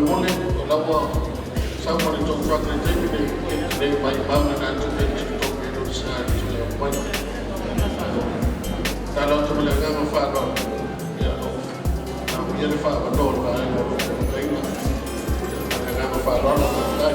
mole o lawa sa mo to truck na de mai ba na ka to to sa to mai ta lo to le ga fa do ya no na mi le fa ba do ba no ga fa do na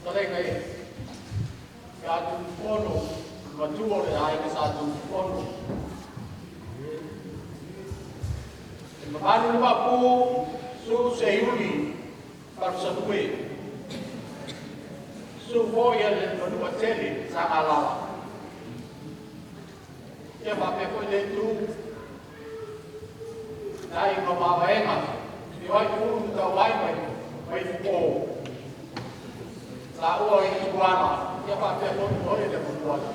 Talengai ka tu pono matua le ai ka sa tu pono manu ma pu su seuli par sa tue su voia le matua tele sa ala ya ba pe ko le tu dai no ma vaenga ni vai pu ta vai mai fu la ua i tuana, ia whapea tonu hori le mutuana.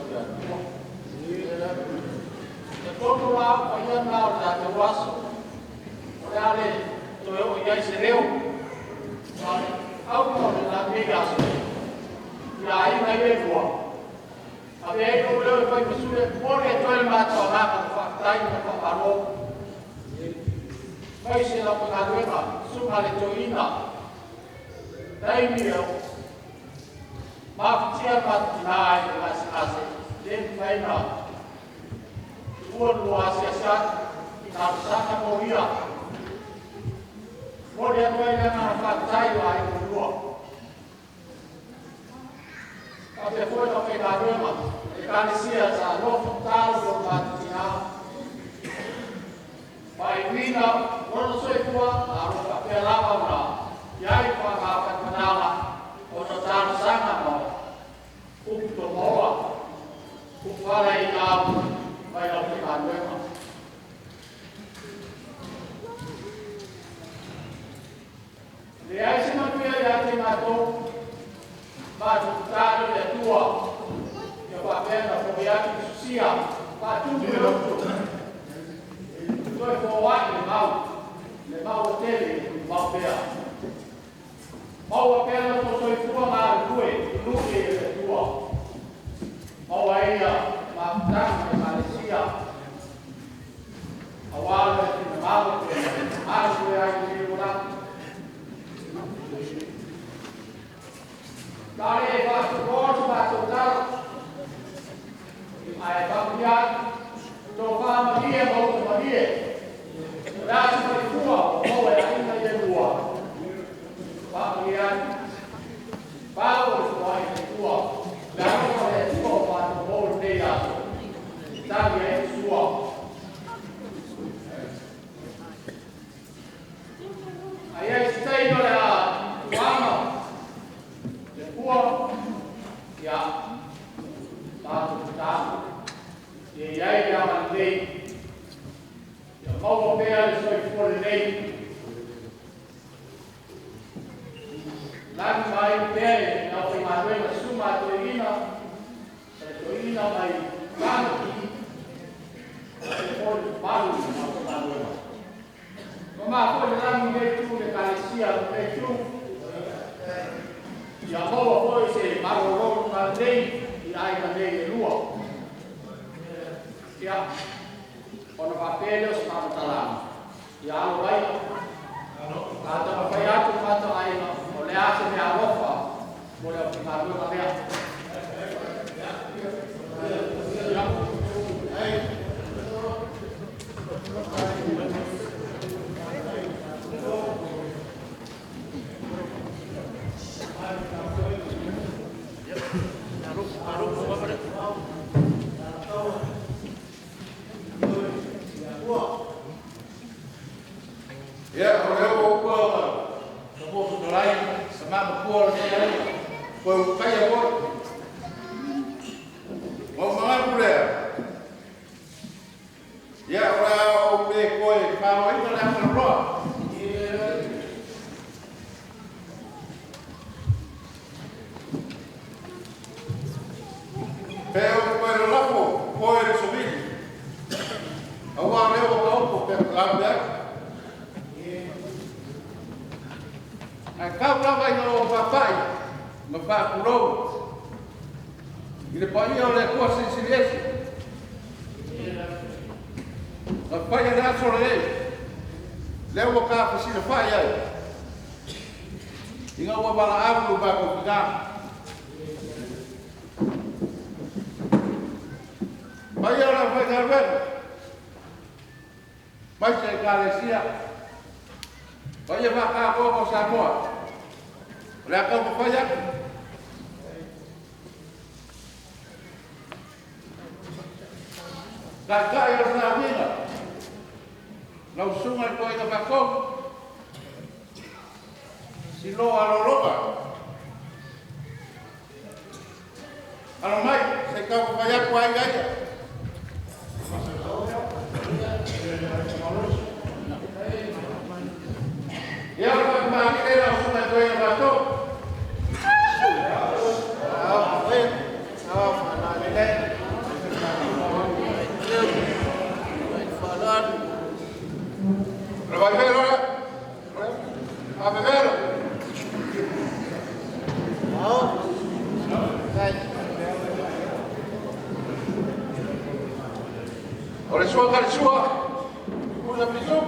Te tonu la o ia nao la te waso, o le ale to eo ia i se reo, au kone la mega aso, ia ai na i e lua. A me ei o leo i pai pasule, mori e toe mātua nāka te whaktai na whakaro. Mai se la pakaruenga, sunga le toina, taimi eo, Maftia patinai ase den faina tuon luasia sat tarsaka moria moria toina na fatai ai lua ape foi na pega rema e canisia sa no tal do patina vai vina ono soi tua a ro pe lava na yai pa ka patinala ono tarsaka mo to moa ku fara i au vai au te kanuema le ai se matuia i ate mato ma tu taro le tua ia whapena fo i ate susia ma tu me roto toi fo wai le mau tele mau pea mau apena to toi fua ngā rue luke e le tua mau aia ma tanga e Malaysia awala e tina mau e asu e ai te ura kare e vastu kōtu vastu taro ai papiat tō whāmarie mau te marie rāsi mai fua mau e aina e lua Papian, Paulo vai tua, Paulo é tua para o bom dia, também é sua. Aí está indo lá, vamos, depois, já, tá, e aí já mandei, já vou ver se foi por lei. Lang mai pere na o Emanuel suma toina mai kanki e foi balu na o Emanuel mama foi lang me tu de Galicia me tu ya ho foi se maroro na lei e ai na lei de lua ya ona papeles para talar ya lo vai kata vai atu kata ai le hace de arofa por el primario también Vai ser Galicia. Vai levar cá a Samoa. Olha como foi. Kakai o na winga. Na usunga ko ina bakong. Silo aloloka. Ano mai, sa ikaw kaya ko ay gaya. Ya pag makikita na usunga ko ina bakong. Olha sua cara sua. Usa pisou.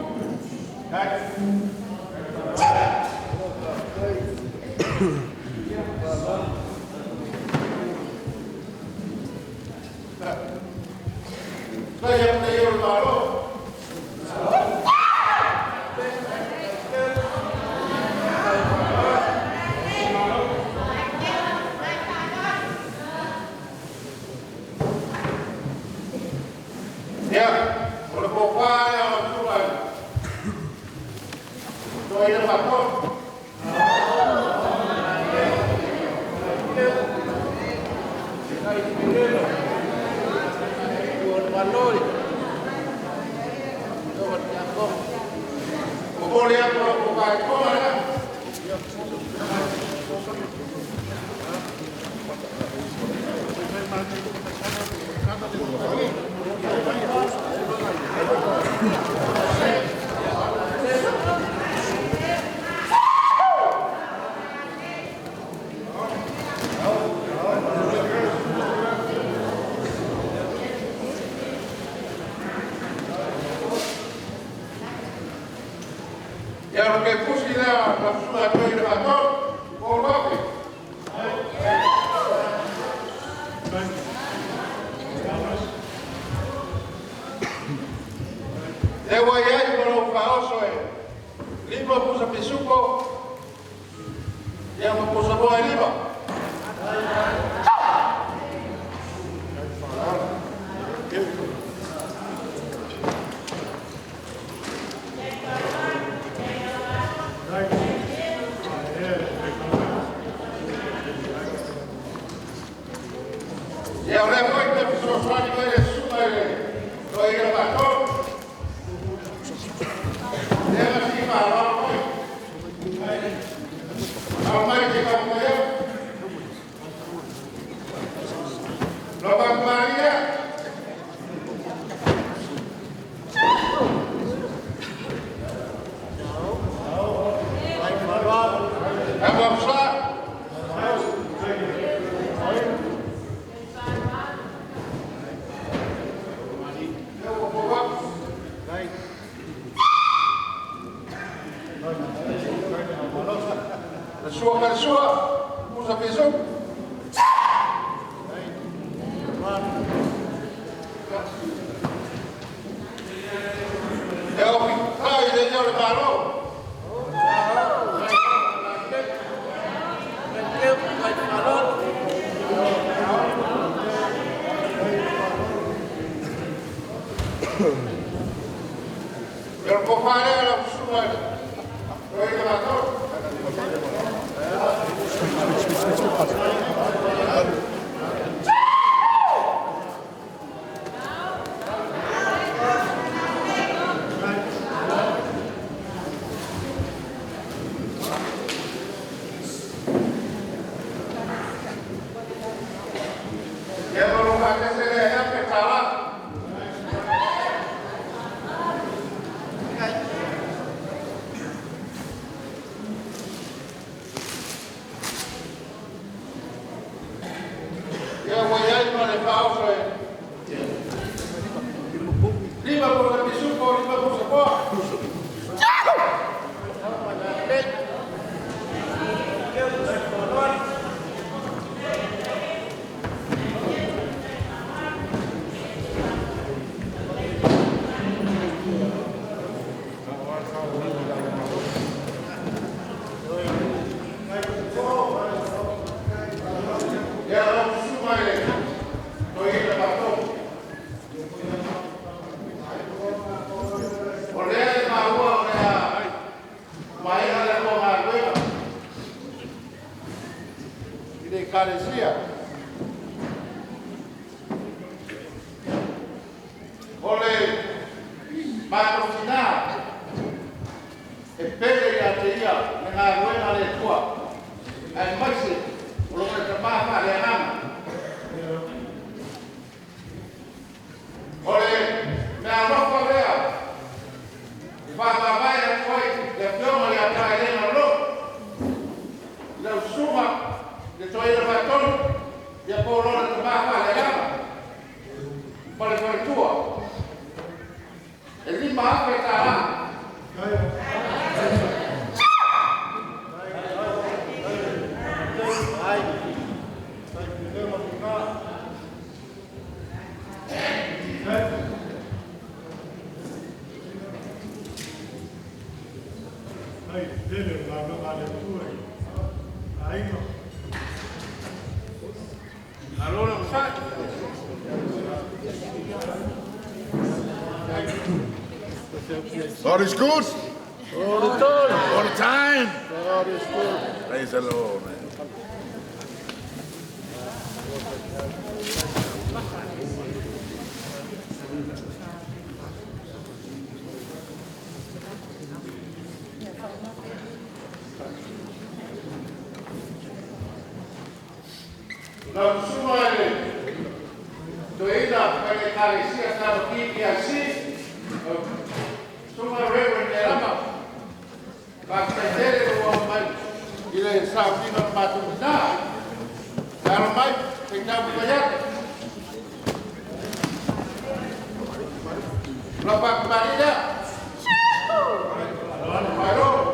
Saya menayar baru. Ya, berpokok yang Tuhan. Doa yang patut. Boleh yang berpokok itu mana? Ya lo que pusieron la suya de el batón, por lo que. De guayay con los faosos, lima puso pisuco, ya me puso boa lima. E ahora voy a empezar a usar el suma lo ir al batón. Debe así para abajo. Ahora hay que cambiar. Lo va a María. Vamos a usar. Sua per sua, usa peso. E ho piccato degli ore palo. Per può fare la sua. Ya voy a ir para el pausa. Lima por el pisuco, lima por el pisuco. Ya vamos a sumar. Estoy en el batón. ekalesia. Ole patrocinar e pele ia te ia me ngā ruenga le tua ai maise o lo te maha le hanga. Ole me arofa rea i whakawai a koe le whionga le atai lena lo leo suma le toira whaitonu ia pōrona te maha le hanga pale pale tua e lima ape tā rā. Allora, God is good. all the time. All the time. God is good. Praise the Lord, man. Não suma ele. Doida para que carecia estava aqui e assim. Suma Reverend Erama. Para que ele o homem ele sabe que não mata o nada. Cara mais tem que dar um banhado. Não para que barulha. Parou.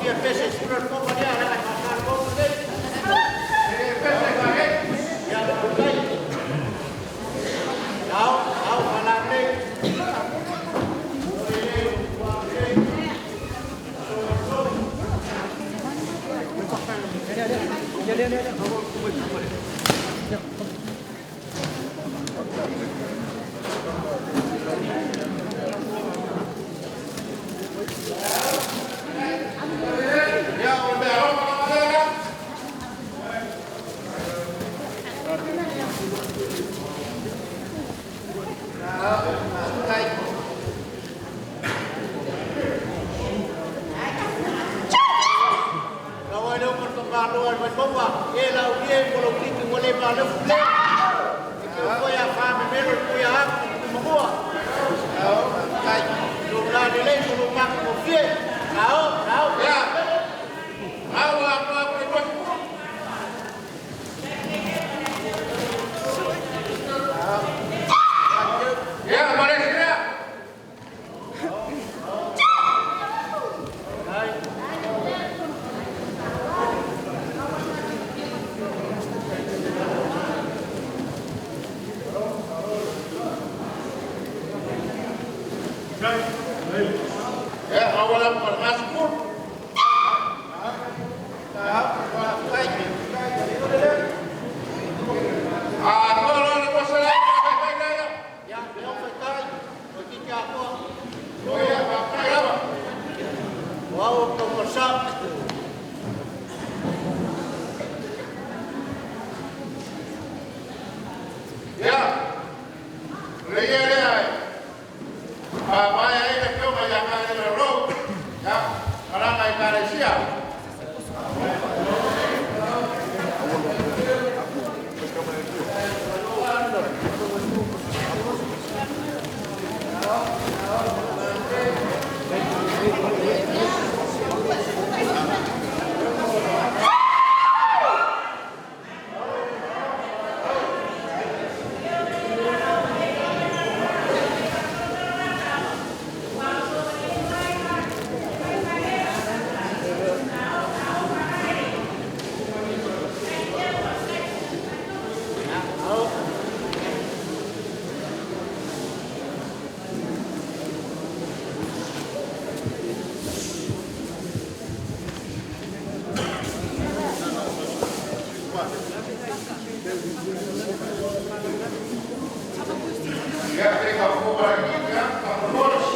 via pese sulla compagnia la matar con lei. Pese kage. Ya kai. Au malate. Ya udah apa namanya? Kai. Kalau ada perkembangan luar berkembang, ialah dia kalau kita boleh malu boleh. Kita punya faham mereka punya hak semua. Kai. Jumlah nilai penumpang mobil. Tahu. Ya. Apa itu? Ya, mari sini. Ya, awal masuk pun. Kalau masalah Ya, belum selesai. Ketika aku oh ya, apa? mau pemesak, Ya. Lihat. Apa yang ini cuma yang ada di road. Ya, orang lain kali siap. Ya, kita mau lagi ya, terus.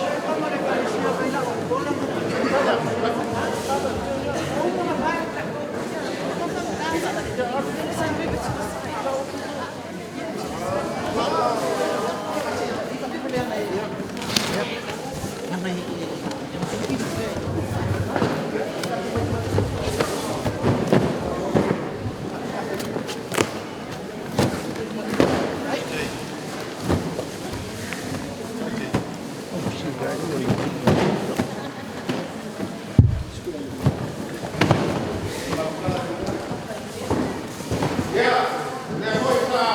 Ya, depois lá,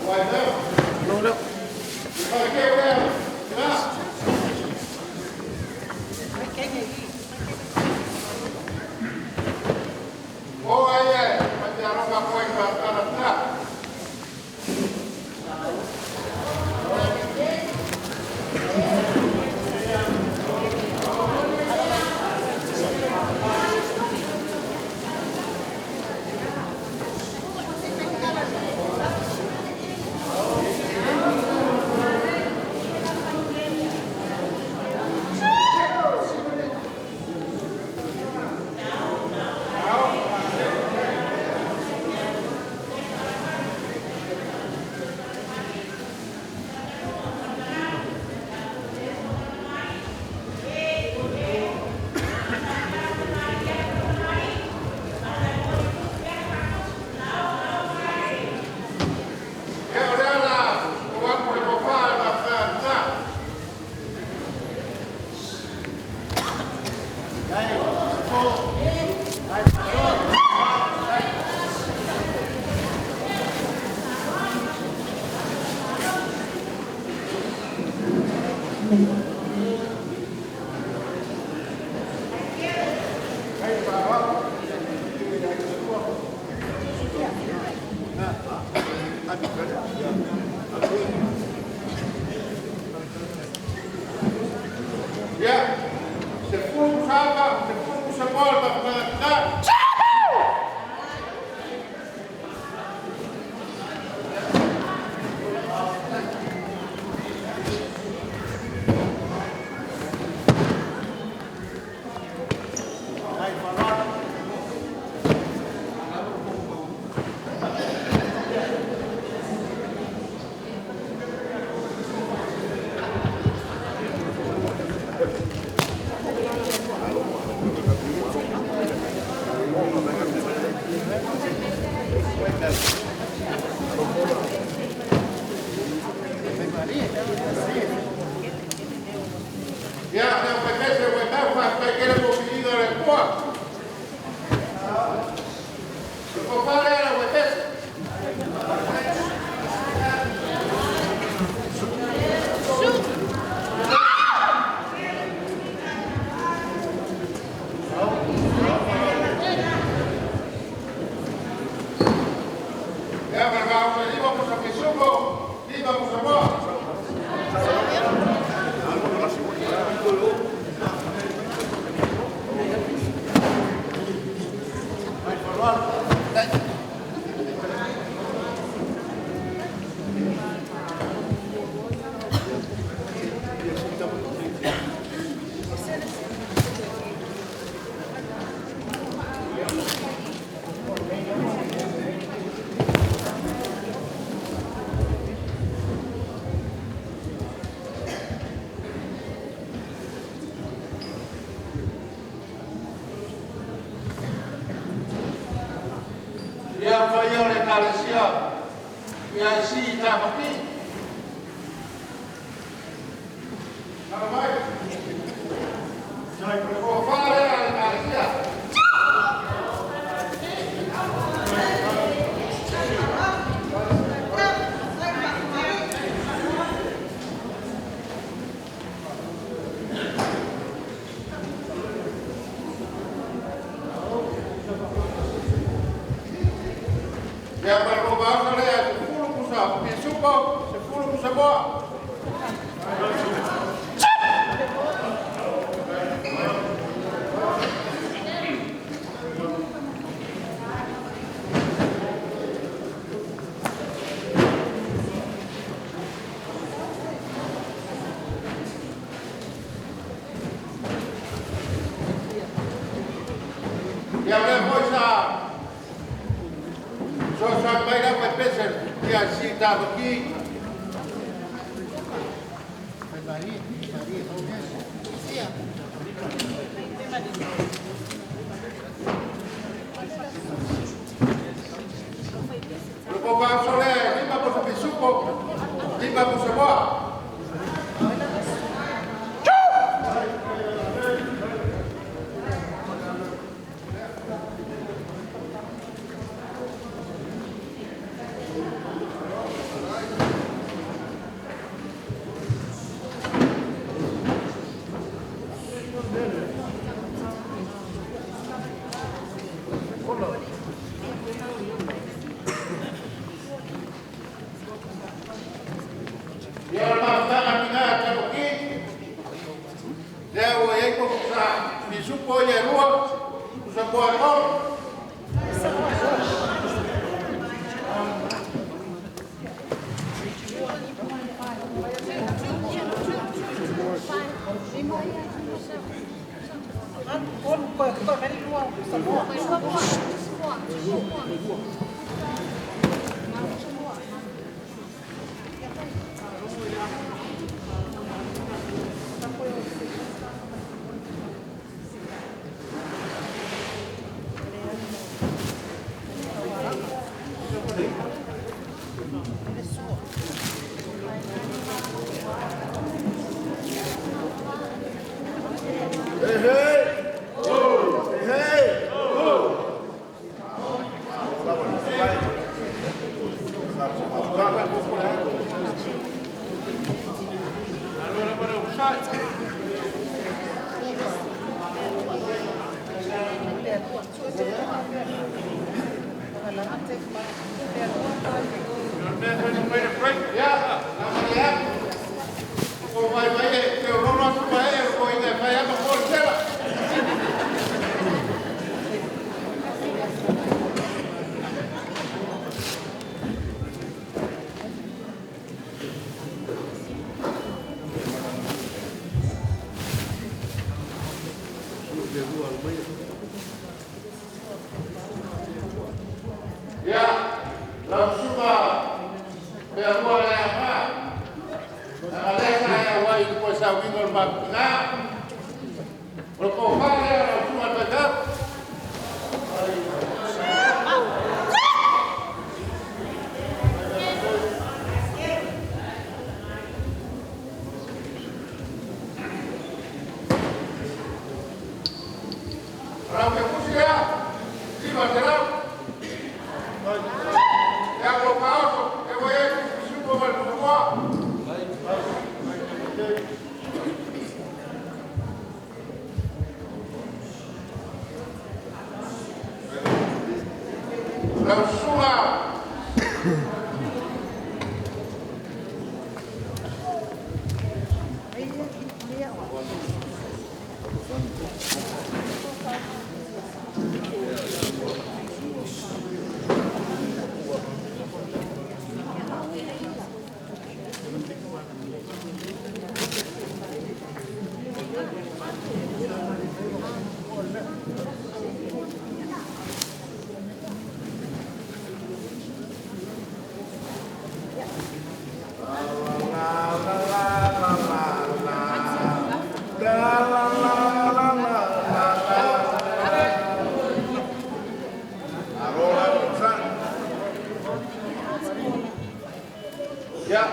vai não? Não. Vai que eu oh iya, macam apa poin bakal tak? Thank you. Paul para pagar. Ya, não vai ter seu irmão, mas vai querer o filho da rua. Eu vou falar ela, vai ter. Ya, mas vamos a Pisuco, vamos a Boa. Ya falló la estableció y así estamos aquí. Por favor, la estableció. Ya para robar no le hace full pusa, pisupo, se full pusa boa. Ya depois a só vai dar para pensar que assim estava aqui. Eu vou para o solé, limpa para o pisuco, limpa para o sabor. E ela está na minha casa aqui. Eu aí como já me supõe a rua, os apoios. Vai, eu não nosso pai, eu vou ainda vai a por Ya, langsung berbuat yang apa? Ada saya wajib kuasa wingon makna. Berkopar ya langsung berdekat. Orang berpusi ya, lima jeram. Yang lokal, yang boleh semua semua. Langsung ya,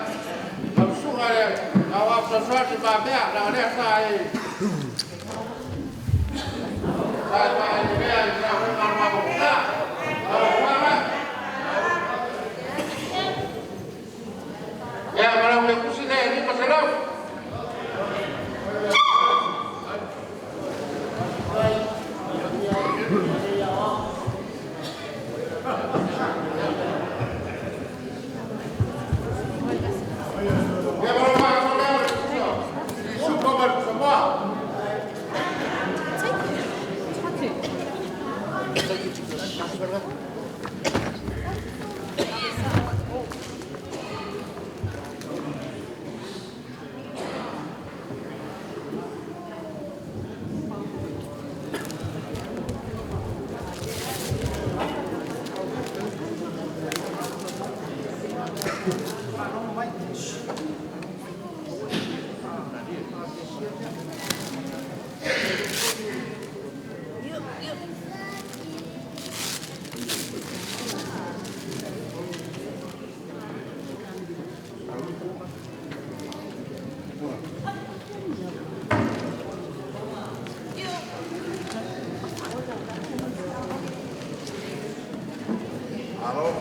langsung ada awak sesuatu babak dan ada saya pakai juga yang nama buka, apa? Ya, malam berpusi deh ini masalah.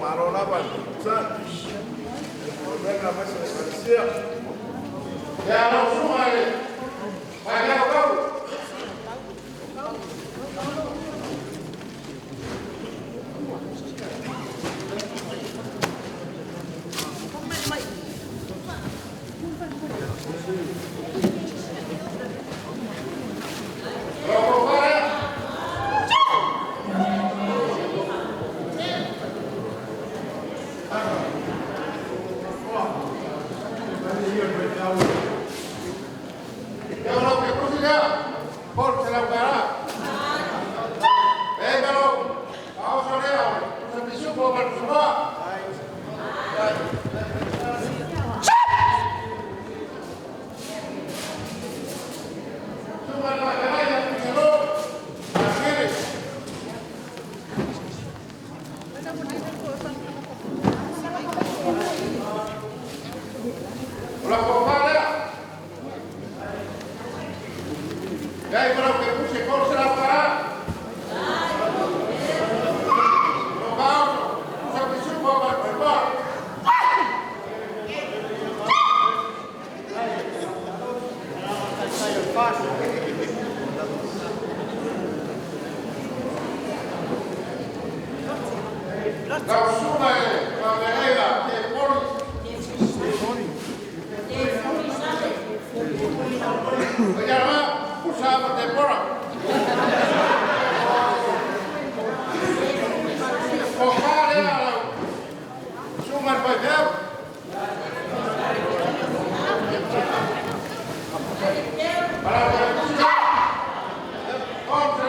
Malo laban, ya langsung aja, banyak kau. Para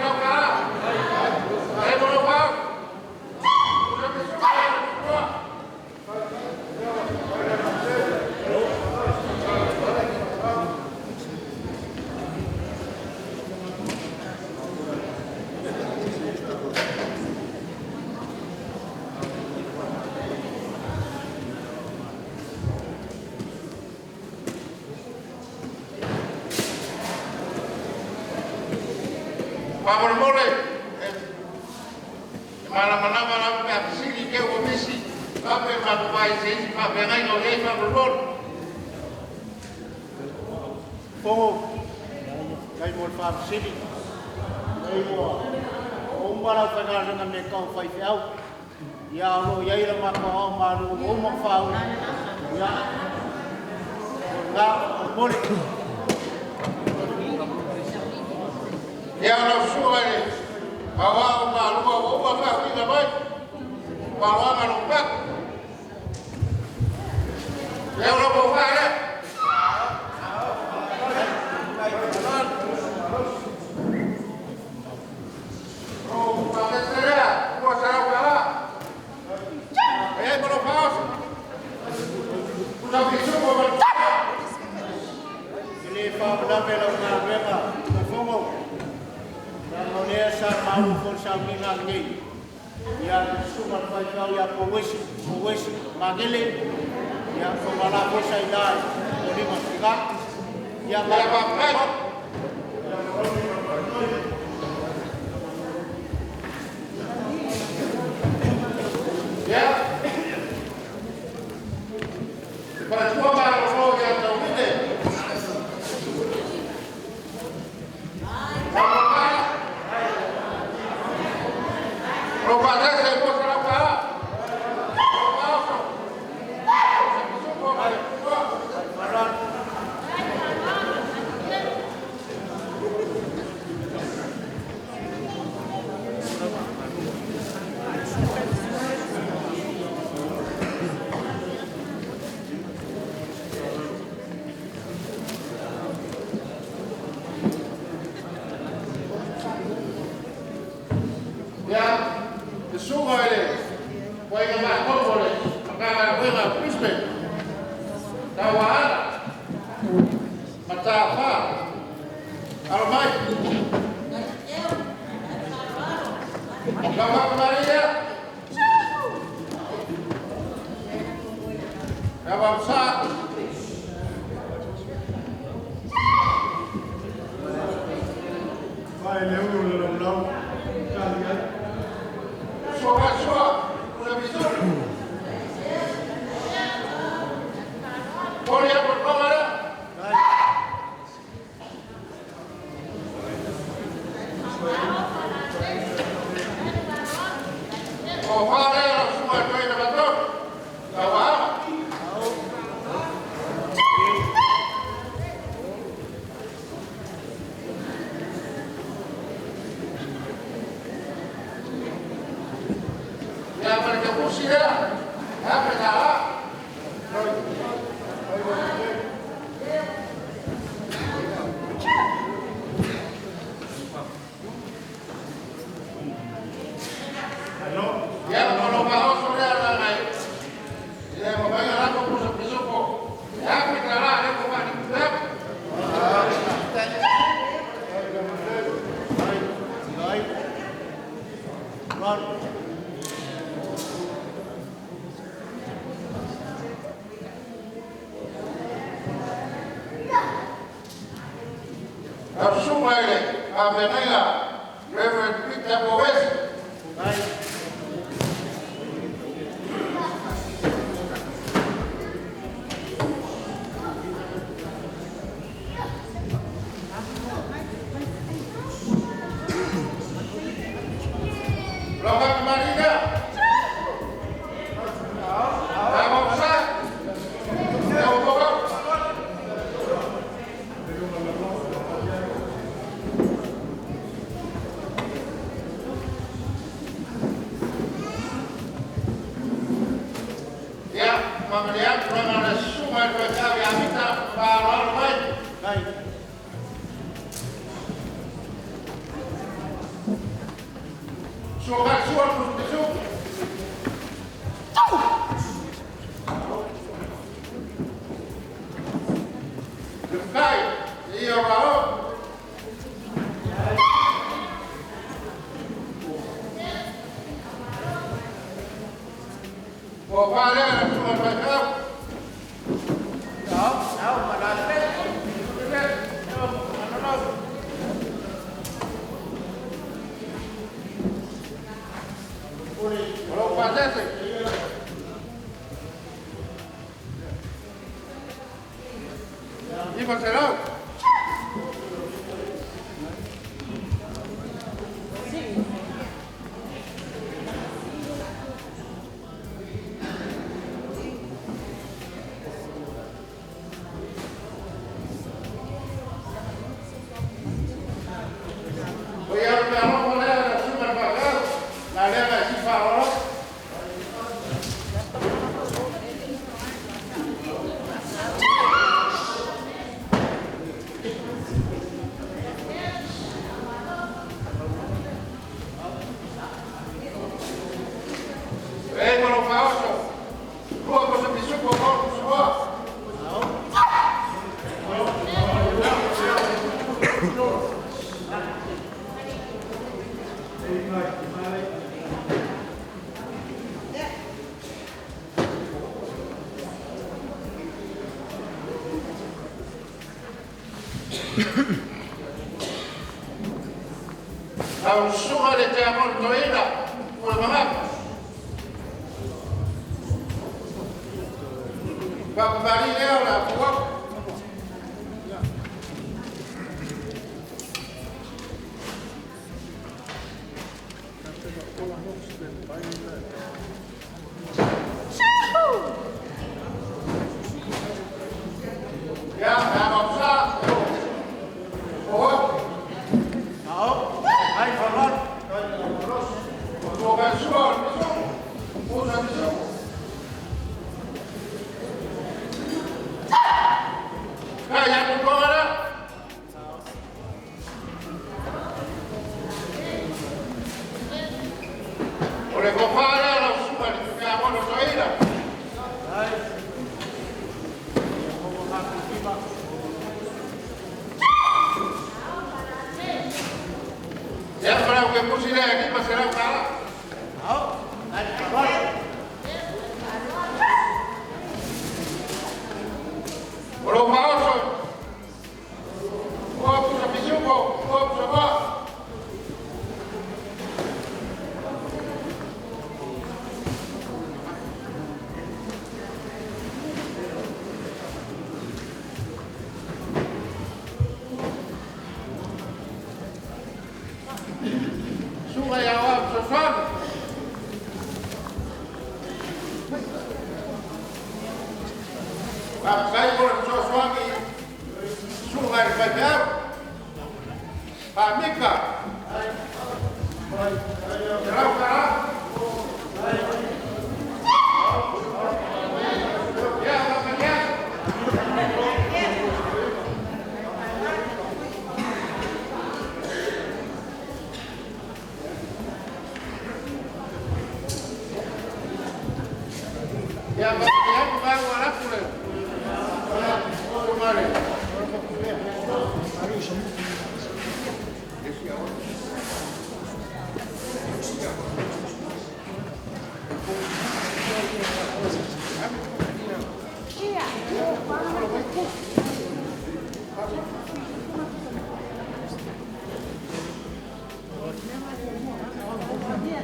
Pablo Mole, Malama, Sili, Keo, Missi, Papa, Papa, Papa, I know, Pablo Mole. Pongo, kay mo farm city. Kay mo, umbara tagal na may kau fai fiao. Ya lo ya ila mako maru umo fau. Ya. Nga mole. Ya lo suare. Awa malu awa ka kita bai. Bawa malu pak. Ya lo bawa ya. Ya sumat pajau ya powes magele ya pemala bosa ilai oli masika ya bapak ya para semua baru yang tahu ini Fazese. Iba será. Voy a ver a poner la super pagado. La leva así para ahora. Con faoso. Luego cosa mi supo con su voz. A suma de te amor toira por mamá. Bambari ahora, por ya, vamos a Hai falon. Bukan suar, bukan suar. Kayak apa ada? Oleh kepala langsung di kamar saya. Hai. Mau makan tiba. Ya kalau ke kursi lagi masih ada kalah. Au. Hai falon. Kalau mau so, mau punya biju mau coba. Sungai awam sesuatu. Saya kalau sesuatu sungai Bajar, Pak Mika, Jerau Kara, ya makanya. Ya makanya bukan walau pun. Kemarin.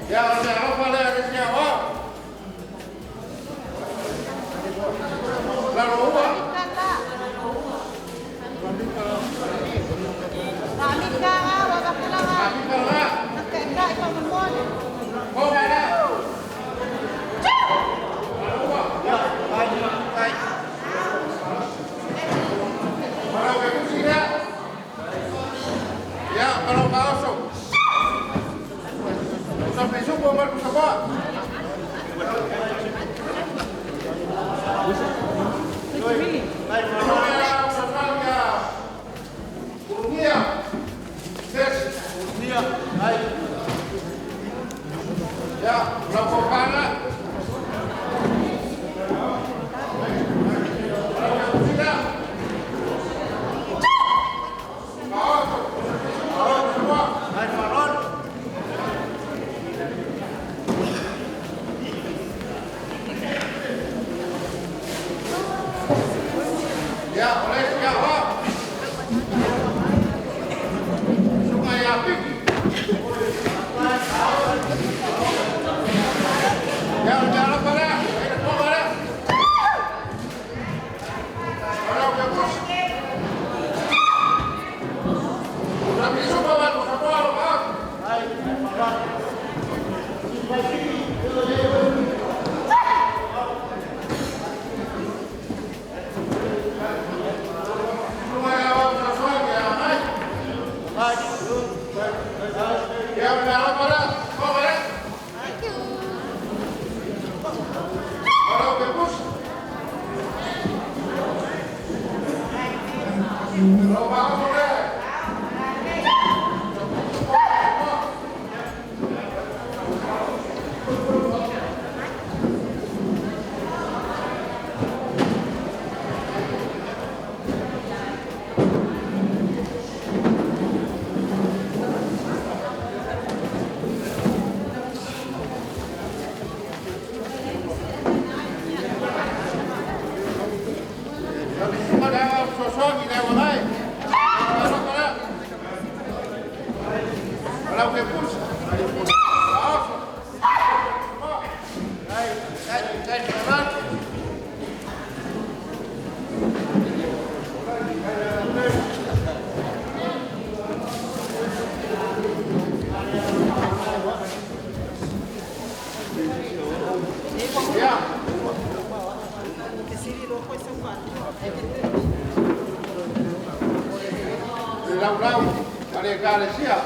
Ya, apa ada siapa? Lalu apa? Pamit ka nga, wag ka lang ha. Kami pala. Nagkainda, ikaw mamon. Oh, mana? Ya, hai. Hai. Kalau ke kursi ya. Ya, kalau kaosok. Sampai subuh baru coba. Hai falon. Ya, sesuatu. Dunia. Des. Dia. Hai. Ya, berapa kali? Kalau ke kursi ya. Kaosok. Kaosok semua. Hai falon. Ya, oleh siapa? Sungai Apik. Ya udah para. Kau mana? Kalau bebus. Kalau bawa boleh. Lau, ada kali siap.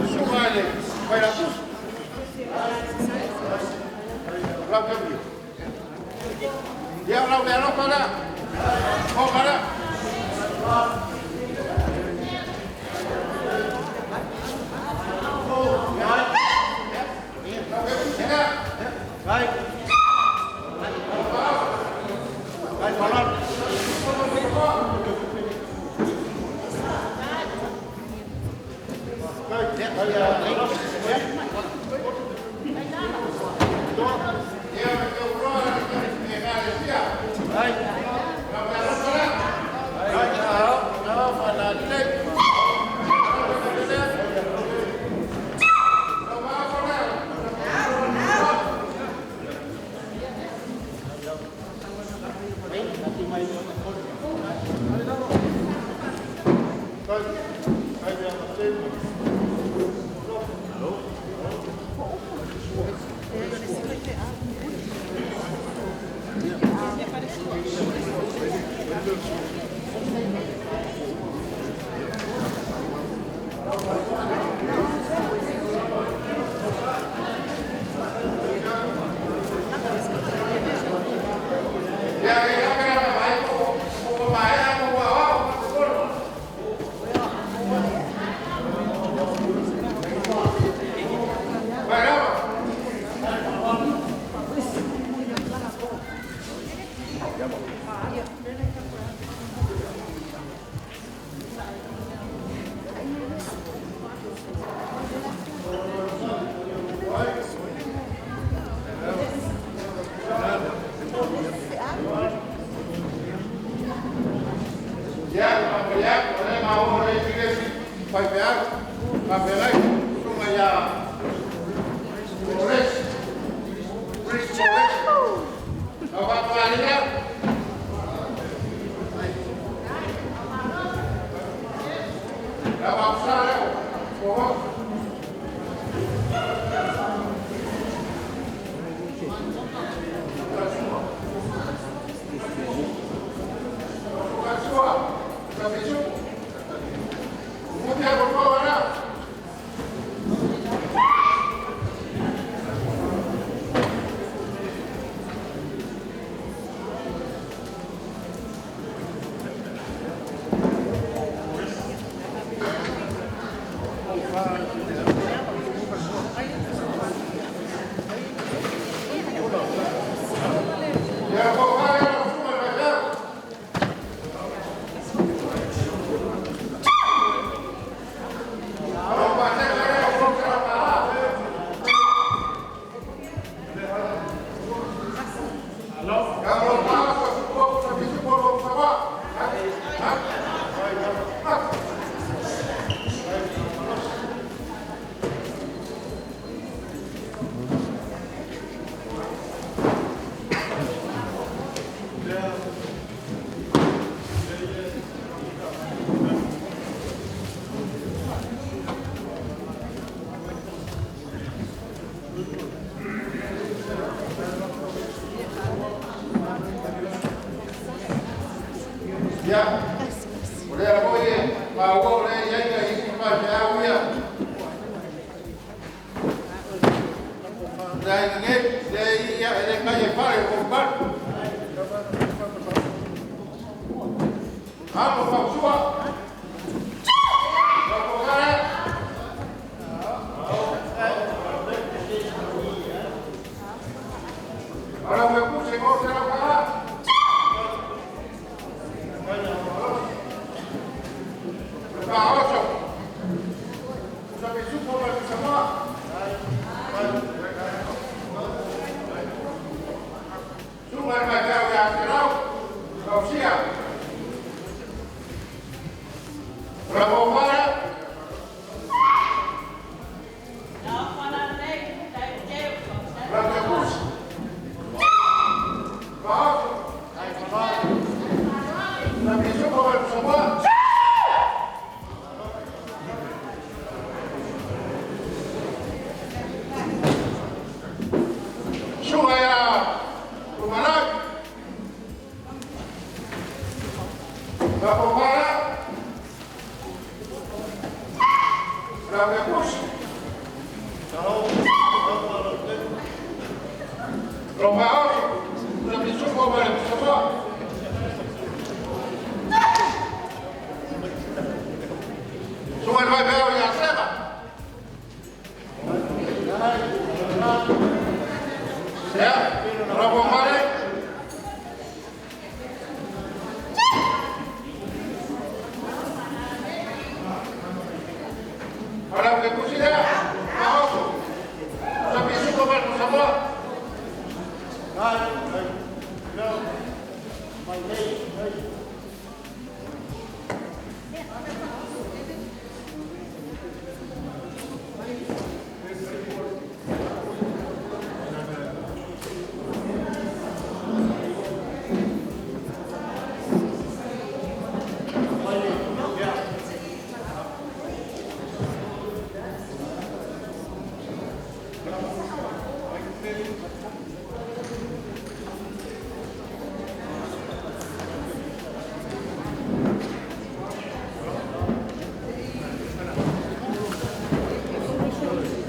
Semua ini, bayar tu. Lau kami. Dia lau pada. Oh pada. Baik. Baik, tolong. Olha o recurso. Provavelmente, não me supo para o sofá. Someone vai ver o Yasema. É, para o Mare. Olha o que considera. Abaixo. Já me supo para o sofá.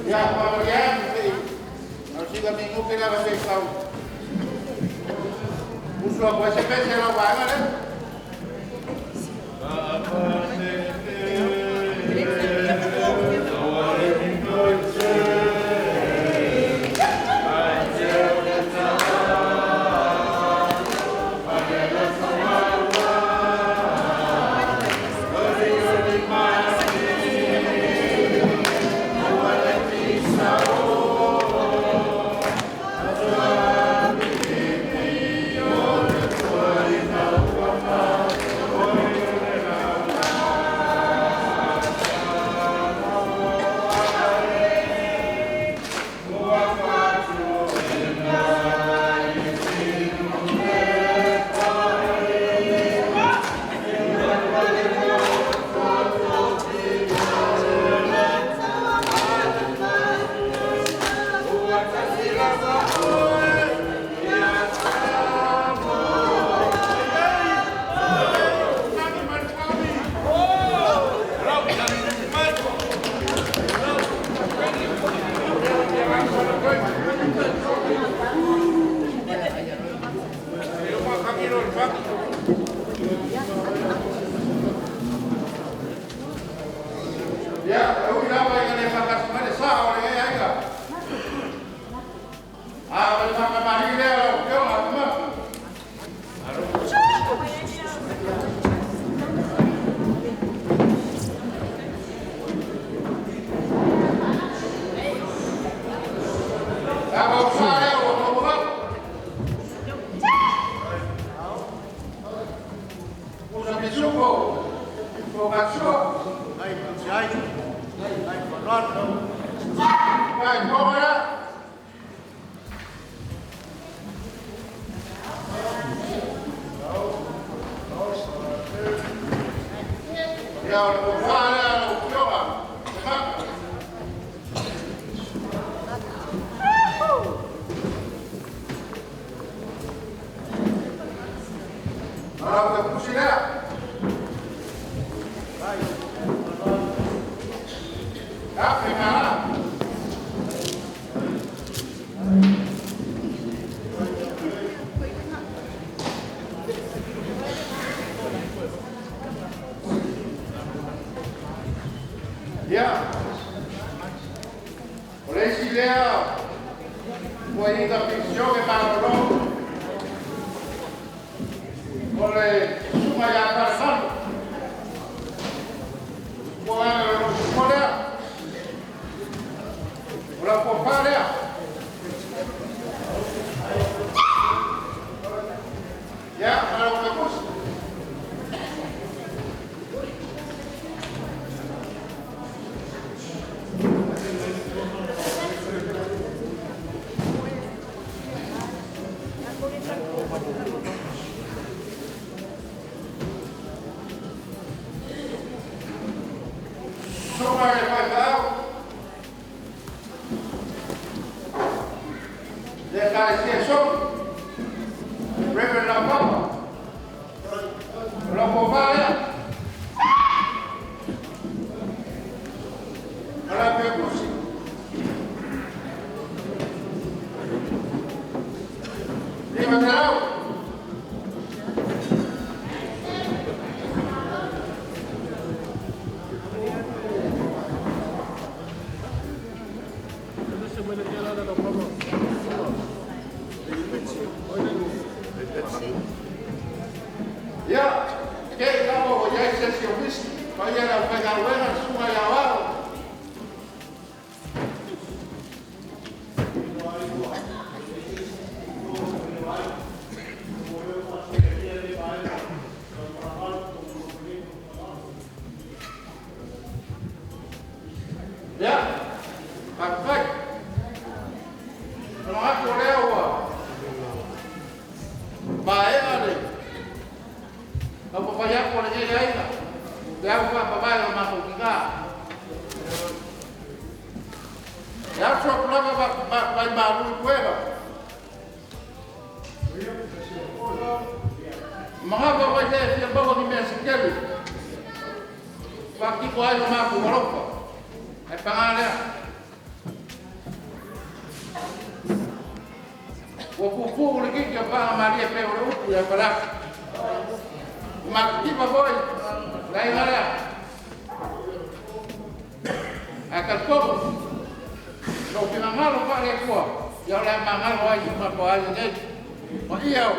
Ya, kemudian harus juga minggu kita masih tahu. Musuh apa SMP saya banget ya. Ya, aku tidak mau yang lepas mana sah orang yang ada. Bersama kemarin dia orang aku mah. Apa saya orang buat? Musa disuko, provokasi. Baik, kau mana? Ya, orang mana? Orang coba. Orang berpusi dah. Apa yang mana? Ya, oleh si dia, boleh kita fiksion ke mana? Oleh semua yang tersan, boleh popar ya. Ya, kalau bagus. Semua yang tahu. Declaração, Reverend Papa, Lopovaia, posi. Lima tarau. Ya, que acabou já esse serviço, vai pegar o ela, suma e a ya, perfect. Kalau aku lewat, baik ada. Kalau banyak orang jadi lain, dia apa bayar mampu kita. Ya sok lama baru kueba. Mengapa wajah yang bawa di mesikal? Waktu kuai mampu merokok. Pangalan. Wakufu lagi kepada Maria Pedro yang berat. Mak kita boy, lain mana? Akan kau, kau kena malu pak lekua. Yang lain mangal wajib cuma boy ni. Mahiau,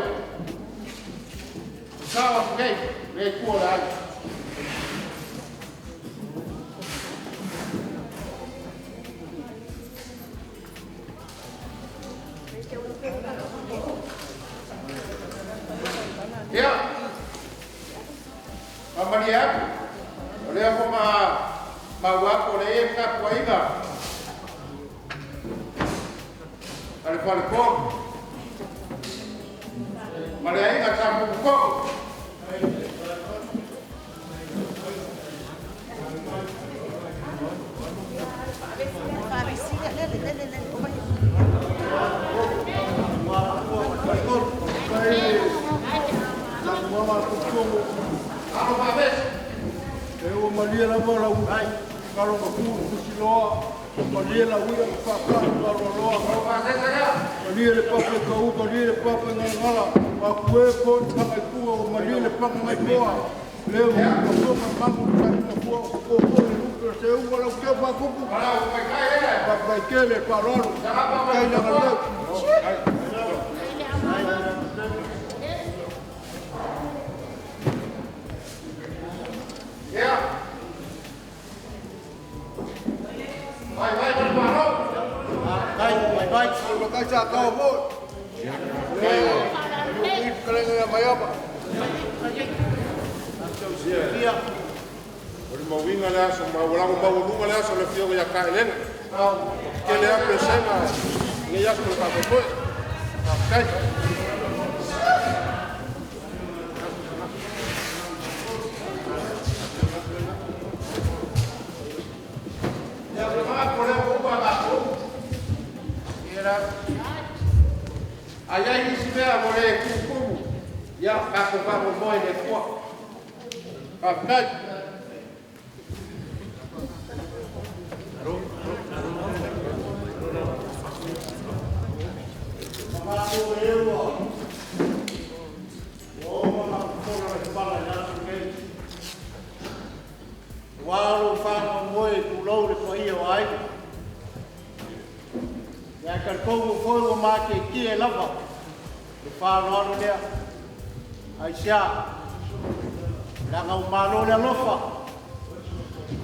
kau ni lekua lagi. Ya, Maria, oleh apa mawak oleh kat waiga, ada falcon, Maria ingat sambung kok. Kalau habis, eu malia la bola uai, kalau aku kusiloa, malia la uai fakar kalau loa, kalau habis saja. malia le pape kau, malia le pape ngala, aku pun sangat kuat, malia le pape ngai kuat. Leo aku memang sangat kuat, aku lupa saya walau siapa aku. Kalau pakai ni, Papai kele kalau kai nak leo. ya. Baik berbahagia. Baik. Kalau kai cak kau pun. Ini kalau yang maya apa? Dia. Ori mawinga le aso, mawulango mawulunga le aso le fioga ya kaelena. Ke le ape sena, nge yaso le kakotoe. Kai. Ya berapa boleh ubah aku? Kira ayah ini sebenarnya boleh kuku. Ya aku boy le kuat. Pakai. Walau faham moi pulau de paia ai. Ya kan kau foi o make ki e lava. De faham dia. Aisyah. Lang au malo le lofa.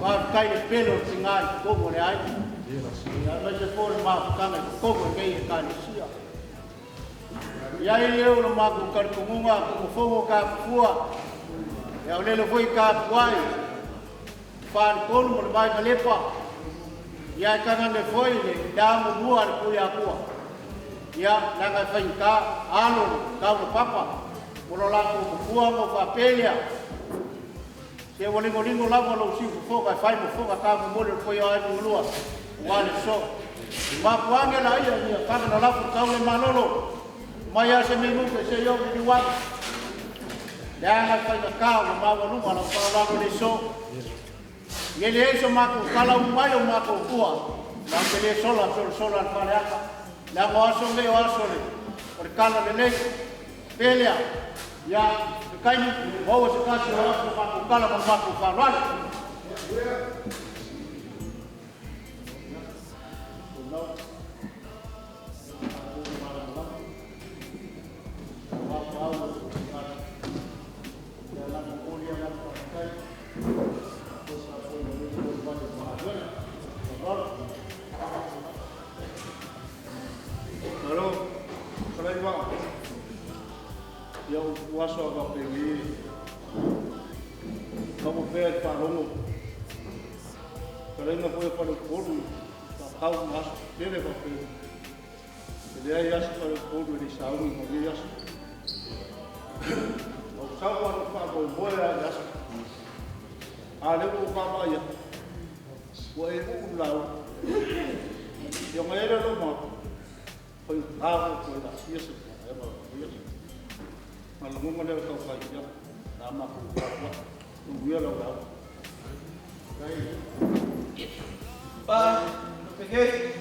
Wa kai de pelo tingai kau le ai. Ya mas for ma kanga kau kai kai sia. Ya eu no mago kar kumunga ku fogo ka fua. Ya le lo foi ka puai. Pan kon mo mai malepa ya kana le foi le damu buar ku ya ku ya nanga fainka alo ka papa mo la ku ku mo fa pelia se wole ngolingo la mo lo si fo ka fai mo fo ka mo mo le foi ai mo lua wale so ma puange la ia ka na la ku ka le manolo mai ya se me mo ke se yo di wa ya na fa ka mo ma wo lu ma la le so Ngele eiso mako kala umai o mako tua. La pele sola pale aka. La mo aso me o aso le. Por kala le nei. Pelea. Ya kai ni o se kasi o aso mako kala mo mako falwala. Eu acho que eu peguei como pé para longo. Pero não foi para o corpo, para o mais dele para o. Ele aí acha para o corpo de saúde, não ele acha. O saúde para o boi é acha. Ale o para aí. O é o lá. Eu me era no mal. Foi carro, foi da ciência, é para isso. Kalau mau ada kau kaji, nama aku tunggu ya lo. Pak, pergi.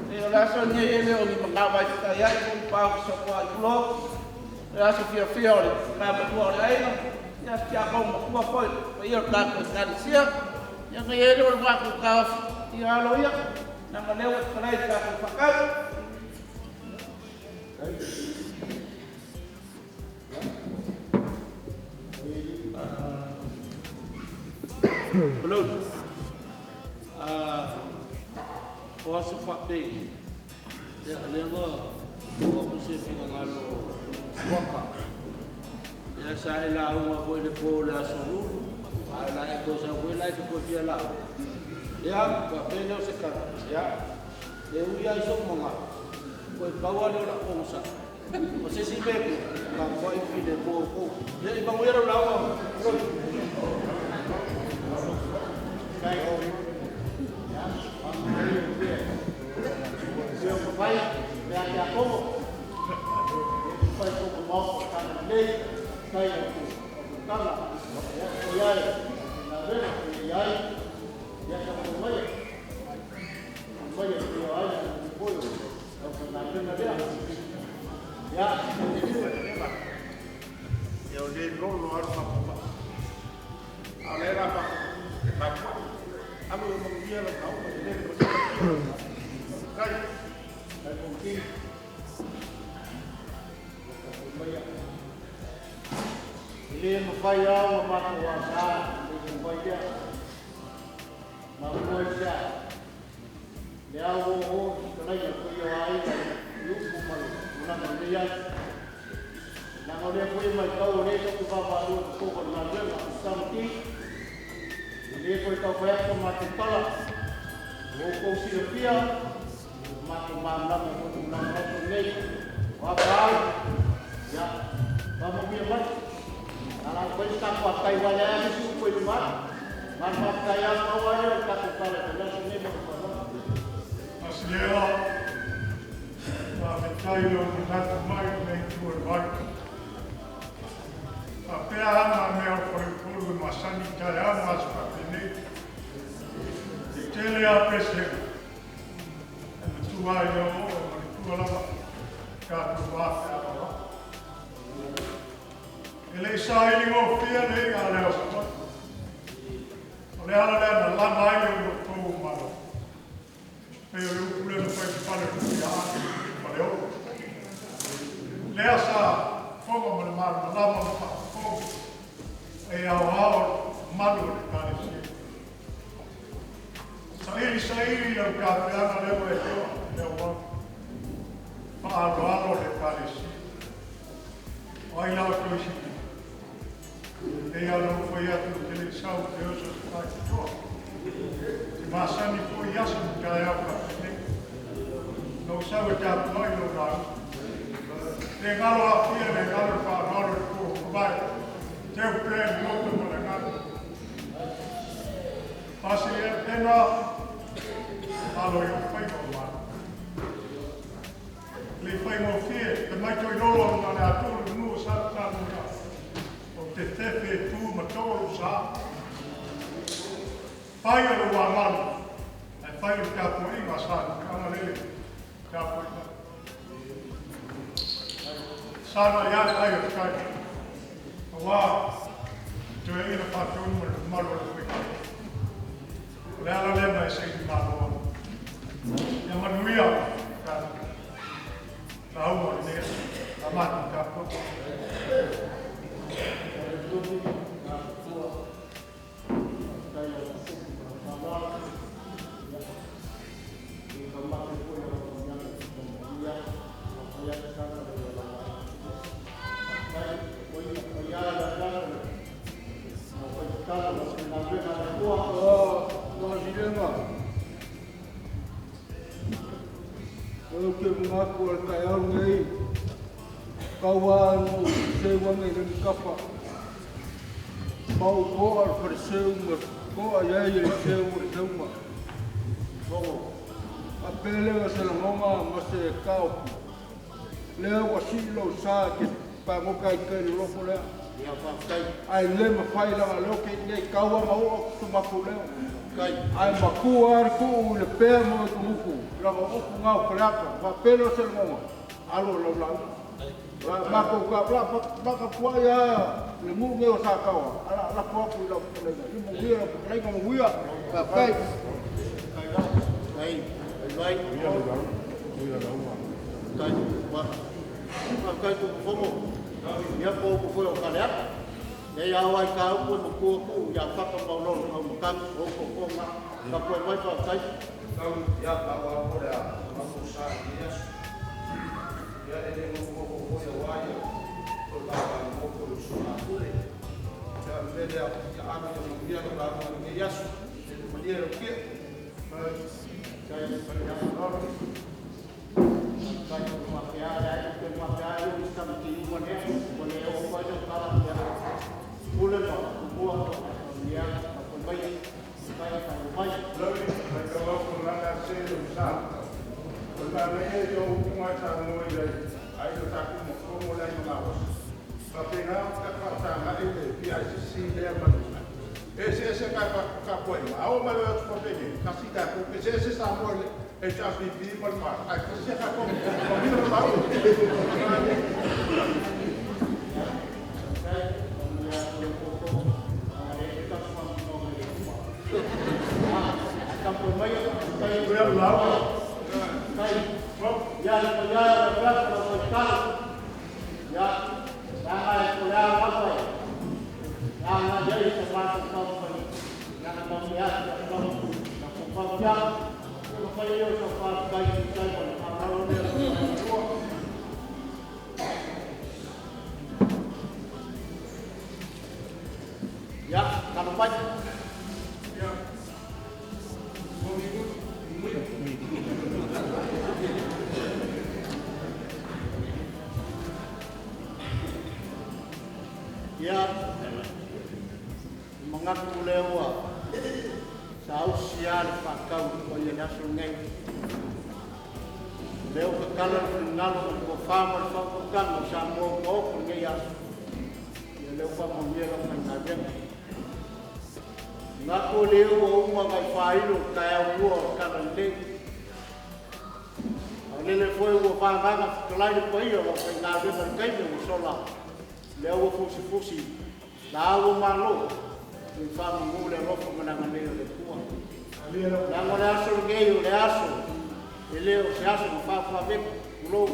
Saya rasa ni ele oli mengawal kita ya, pun pak semua dulu. Rasa fia oli, nama dua orang. Ya setiap kau mau apa, bayar tak siap. Yang ele oli waktu kau dia lo ya, nama lewat kelai tak pakai. Belum. Kuasa fakti. Ya, lewat. Kau mesti mengalu waka. Ya, saya lahu apa ini boleh asal. Ada itu saya boleh itu dia lahu. Ya, bapaknya sekarang. Ya, dia isu mengat. Kau bawa dia nak pengusaha. Masih si baby. Kau ini dia kau. Dia ibang wira lahu. Ele mafaya mamakuasa, mafaya, makuasa. Dia wo kalau yang punya air, lupa malu, mana dia. Nang oleh punya macam oleh tu bapa tu kau kenal dia, sampai ele kau tahu banyak macam pala. Wo kau silapia, macam mana macam ni, wabal, ya, bapa punya macam. Kalau kau tak pakai wajah ni suku itu mana? Mana pakai yang awalnya tak pakai jelas ini macam. Aslinya, pakai lo kita mai main tour bike. Tapi anak mewah perlu masan jaya mas pakai ni. Jadi apa sih? Tua yo, tua lama, kau apa? Ele sai de fia nem a leo sama. Olha ela na lá vai eu vou malo. Eu pulo no pai para o dia. Valeu. Lesa fogo no mar, lá no fogo. E ao malo de cabeça. Sai eu quero ela leva eu vou. Para de cabeça. Olha lá o que Dia não foi a televisão, Deus os faz. Mas a mim foi assim que a época. Não sabe que a nós não dá. Regalo a filha, regalo para nós o vai. Teu prêmio outro molecado. Mas ele tem lá. Alô, eu fui mal. Ele foi meu filho, também foi novo na altura, não sabe nada. Te tefe tu matoro sa Pai o lua malu. Ai pai o kapu i masana. Kama lele. Kapu i. Sana ya ai o kai. Wa. Tu e ina patu malu o kui. Lea lema e se i malu. Ya manuia. La umo ni ne. La matu kapu. Kawan sewa ngai kapa mau ko al perseu ko ayai seu semua so apele ngasela ngoma mase kau le wasilo sa ke pa mo kai ke lo pole ya pa kai ai le ma fai la lo ke ne kawa mau tu ma pole kai ai ma kuar ku le pe mo tu muku la mo ku ngau plaka pa pelo se ngoma alo lo la mako ka pla maka puaya le mu me o sa kawa ala la po ku la le mu wia le ko mu wia ka kai kai vai kai wa kai ku fomo ya po ku foi o kalea ne ya wa ka ku ku ku ya fa ka ba lo o ka o ko ma ka po vai fa kai ya ka wa po da ma ku sa ya ya ele mo ko ko ya wa ya ko ba ba mo ko su na ku le ya le ya ana mo ya ka ba mo ni ya su mo dia lo ke kai ya no kai ku ma ya ya ku ma ya yo sta mi ki mo ne o ko ya ka la ya ku le no ku wa ya ko mai kai ka mai lo ni ka wa ko la la se lo sa ko la le yo ku ma sa mo ya ai lo ta ku mo mo la no ma pa pe na ka pa ta na e pi a si le ma ese ka po ma o ma lo ko pe ni ka si ka ko ese sa mo le e cha si pi ma ma ai ka si ka ko ko ni no ma o ya kalau baik ya mengaku lewa sau siar pakau ko ye nasu ngai leo ke kala ngalo ko fama fa ko kan sa mo ko ngai ya leo pa mo ye la na ben ngaku leo o uma mai failu ka o kana le le foi o pa ga klai ko yo ko na be per kai mo sola leo fusi la o malo in fama mo le ro ko na ngane le tua la mo le aso ngai le aso ele o se aso fa fa be lo o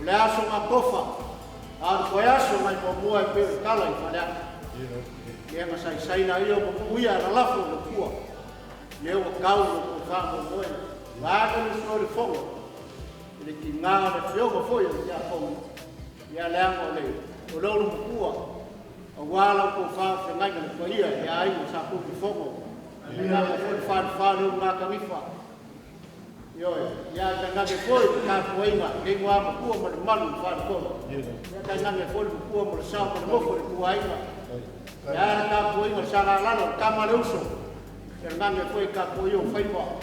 le aso ma kofa a ko aso mai po mo e pe kala i fa ya ma sai na yo ko uia na la fo le tua le o kau ko fa mo e va ko le so le fogo le ki nga le fio ko fo ya ko ya le ngo le o lo lu tua o wala ko fa se ngai na ko ia ya ai sa ko fogo na ko fa lu na ka mi fa yo ya ta nga ke foi ka poinga ke ngwa ko mo malu fa ko ya ta nga ke foi ko mo sa ko mo ko ku ai ya ka poinga sa la la ka ma le uso ya nga ke foi ka poio fai mo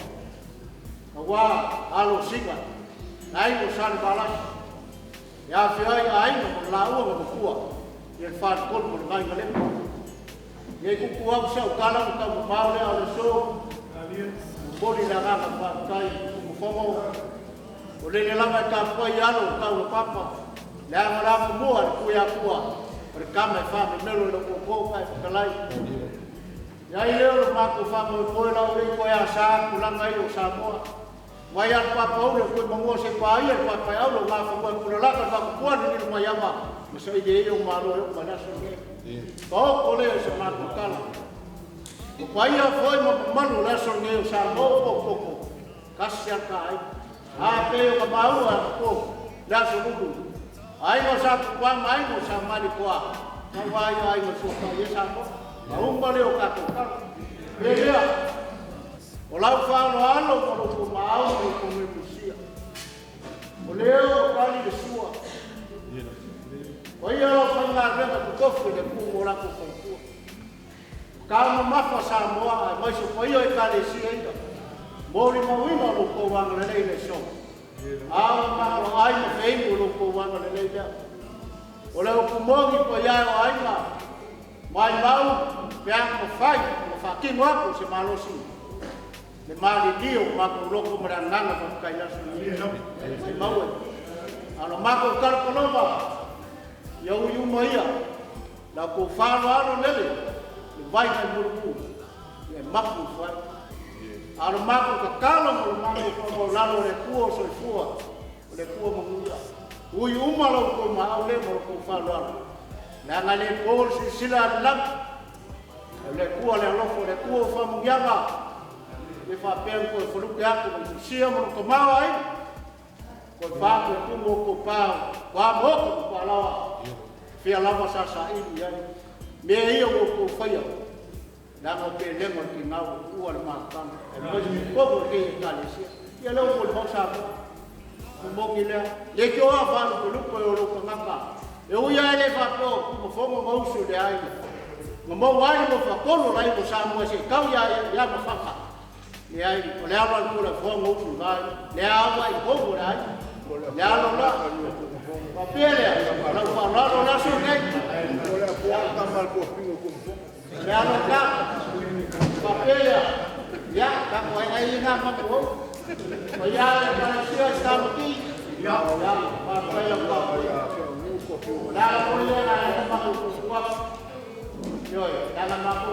wa alo siga ai ko sa balas ya fi ai mo la u mo ku ya fa ko mo ngai le Ye ku ku au sau kala ka mau le au so. Boli la ga pa kai ku fongo. O le lava ka po yalo ka o papa. La mala mo ku ya ku. Por kama fa me melo lo ko ka kalai. Ya ile o ma ku fa mo ko la o ko ya sa ku la ngai o sa mo. Wai al papa o le ku mo se pa ia papa au lo ma ko ku la ka ka ku ni mo ya ma. So ide o ma lo ma na so ke. Ko le se ma ku kala. Wai a foi mo manu la so ne o sa mo ko. Kasia kai. A pe o ma u a ko. La so ku. Ai mo sa ku mai mo sa ma di ko. Ka wai ai mo so ka ye sa mo. Mau male o ka ko. Veja. O lau whāno alo moro ko maau ko me musia. O leo kali de sua. O ia o whanga rema ku kofu le ku mora ko kua. Ka mafa sa moa ai mai so ko ia e kale sia ida. Mori mawina lo ko wanga le le so. Awa ma o ai mo fei lo ko wanga le le. O leo ku mongi ko ia o ai ma. Mai mau pia ko fai ko fa ki mo ko se malosi. Le mali dio ma ko loko maranganga ko kai la suni e mau ano ma ko kar ko nova yo yu moia la ko fa no ano lele le vai na burbu e ma ko fa ano ma ko ka kalo mo ma ko la lo le kuo so fua le kuo mo muia u yu ma lo ko ma le mo ko fa lo la ngale ko sila lam le kuo le lo le kuo fa mo yanga le fa pe ko fo lu ya ko sia mo ko ma ai ko fa ko mo ko pa wa mo ko pa la fi ala wa sa sa i ya me ia ko fa ya da mo pe le mo ki na u al ma kan mo ko ko ke ka le sia ya lo ko mo sa ko mo ki le ko a fa ko lu ko lo ko ngaka e u ya le fa ko mo fo mo mo su de ai mo wai mo fa ko lo lai mo sa mo se ka ya mo fa ka le ai o le ava ku la fo mo tu vai le ava i ko ai le alo la pa pele la fa la so nei O le po ka mal ko pingo ko. le alo ka pa pele ya ka ko ai na ma ko o ya le pa sia sta mo ki ya pa pele ka la ko le na ma ko ko yo la ma ko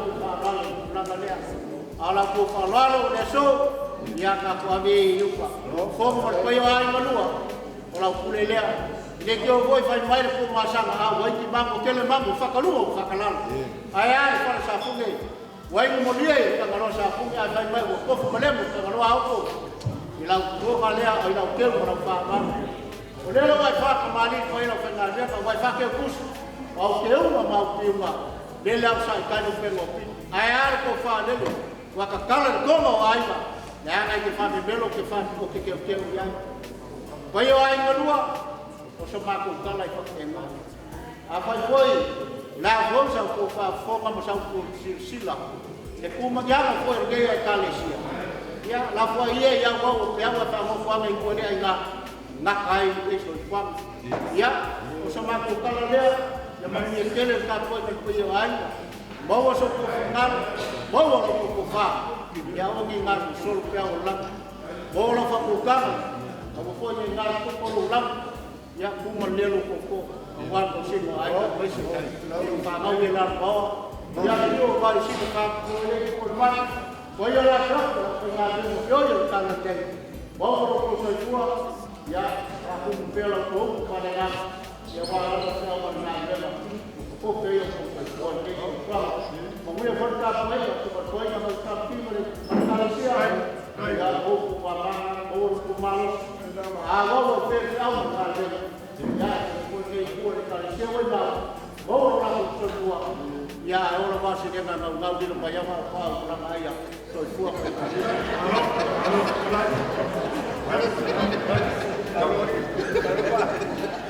la le ala ko falalo le so ya ka ko ave yupa fo mo ko yo ai malua ola kulele le ke o voi fai mai ko masanga a wai ki mango tele mango fakalu fakalalo ai ai fa sa funge wai mo lie ka ngalo sa funge ai fai mai ko fo malemo ka ngalo au ko ila ko male ai ila ke mo na fa ba o le lo vai fa ka mali ko ila fa na le ka vai fa ke kus au ke o ma au ke ma le la sa ka no pe mo ai ai ko fa le wakakala ngoma o aiva na anga ke fa belo ke fa ko ke ya ko yo ai ngalua o so ma ko kala ko ke ma a fa foi la vosa ko fa fo ma sa ko sila e ku ma ya ko e ge ai kale sia ya la fo ye ya ko ya wa ta mo fa mai ko ni ai na kai e so fa ya o so ma ko kala le ya ma ni ke le ka ko ko yo ai bawa so ko ngal bawa ko fa ya o ni ngal sol pe o la bawa fa ko ka o fo ni ngal ko la ya ku mo le lo ko wa ko si no ai ko si fa ma we la bawa ya yo ba si ka ko le ko ma ko yo la ka ko na yo ka na te bawa ko so fu ya aku pe lo ko pa de la ya ba la sa ma na de la ko pe yo ko ke ko Como eu vou ficar com ele, eu vou ficar com ele, ya o papa o malo, agora vou ter algo para ele, ya porque eu para ser o mal, vou lá o seu ya agora vai ser que não não de para chamar para mais ya, sou fua.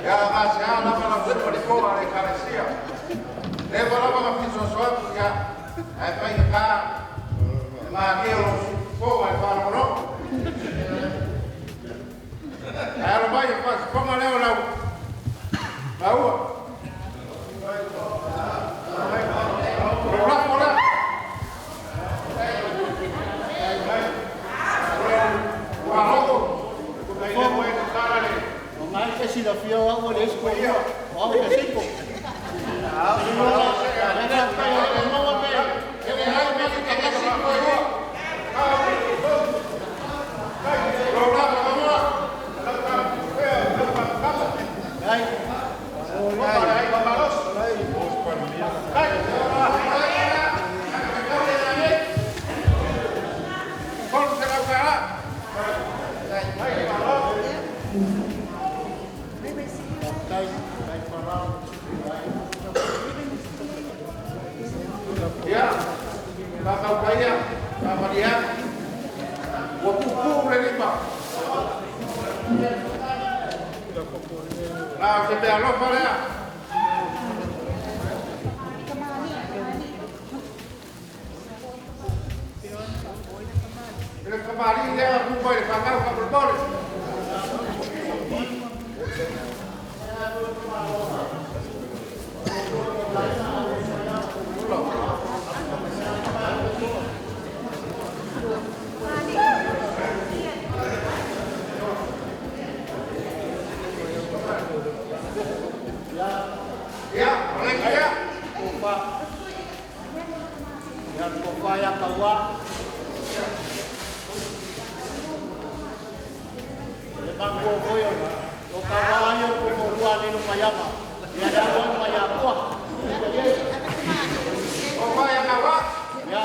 Ya mas ya na para por ko ale carecia. Leva lá para ficar só ya. Ai pai ka. Ma ke o ko ai para no. Ai vai faz como leo lá. Baú. Lá. Wa pupu le lima. Ah, se te alo para. El camarín le haga un baile para acá, para el Yang kaya kawa. Lemang koyo. O kawayo ko ruan ni mayama. Ya dawan mayakwa. O kaya kawa. Ya.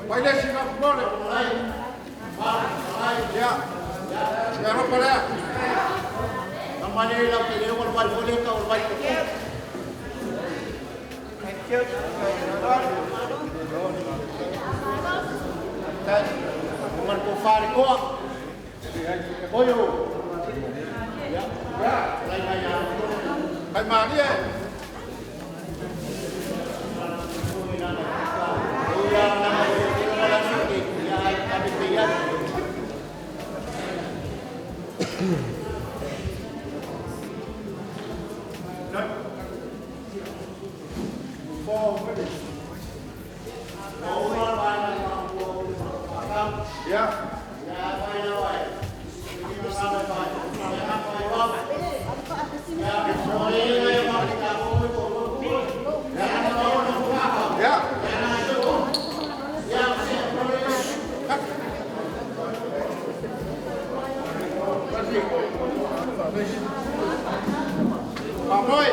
Baile si no pone. Ya. Ya no para. Namanya ilang kini wal wal boleh ka wal wal. Kuman ko fari ko. Koyo. Ya. Ya. Lain maya. Kay mani eh. Yang nama itu wala sikit. Ya kami biyan. Ya. Ya. Pamoy.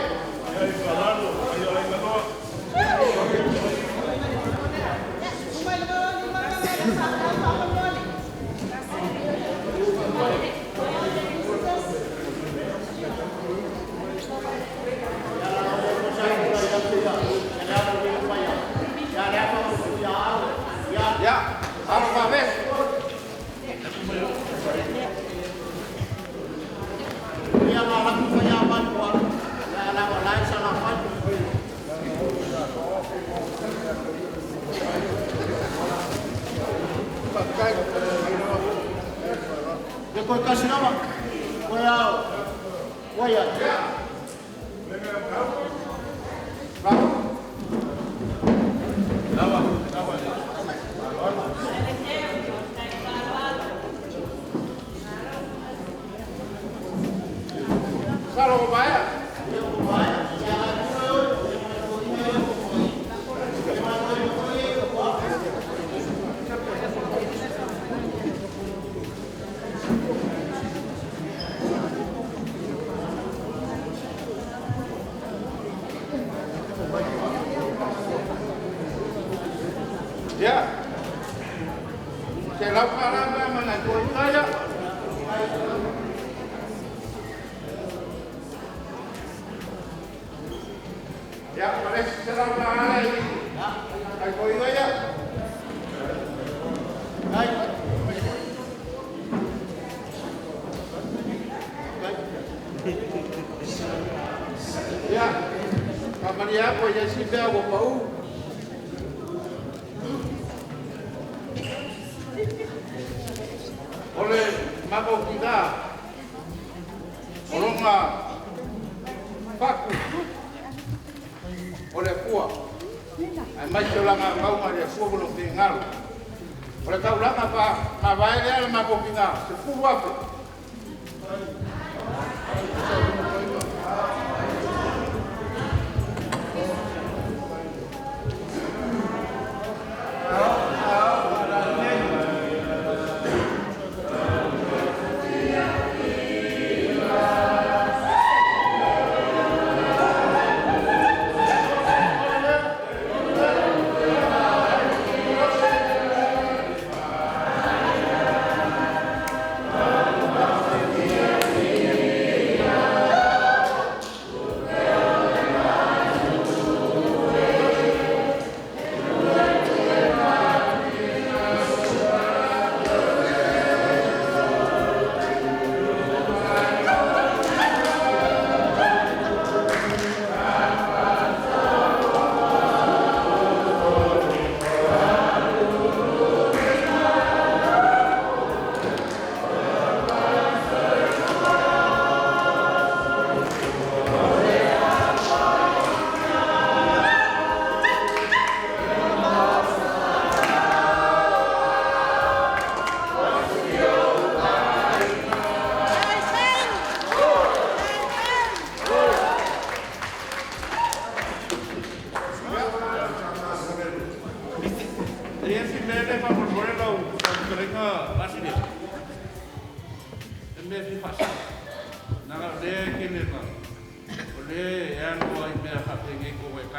Ya, harus habis. Dia malam penyaman kuat. Ya nama lain salah pan. Dia kau kasih nama. Waya. Kalau bayar. Ya. Saya lakukan apa mengaku saya. Ya, boleh serang mana ini? Kau kau ya. Baik. Ya. Kamu dia apa yang sih dia bau? Oleh mabuk kita. Orang faku. Oleh kuah. Mai chola nga kau ma dia fu belum tinggal. Oleh kau lang apa mabai dia mabuk kita. Sefu apa?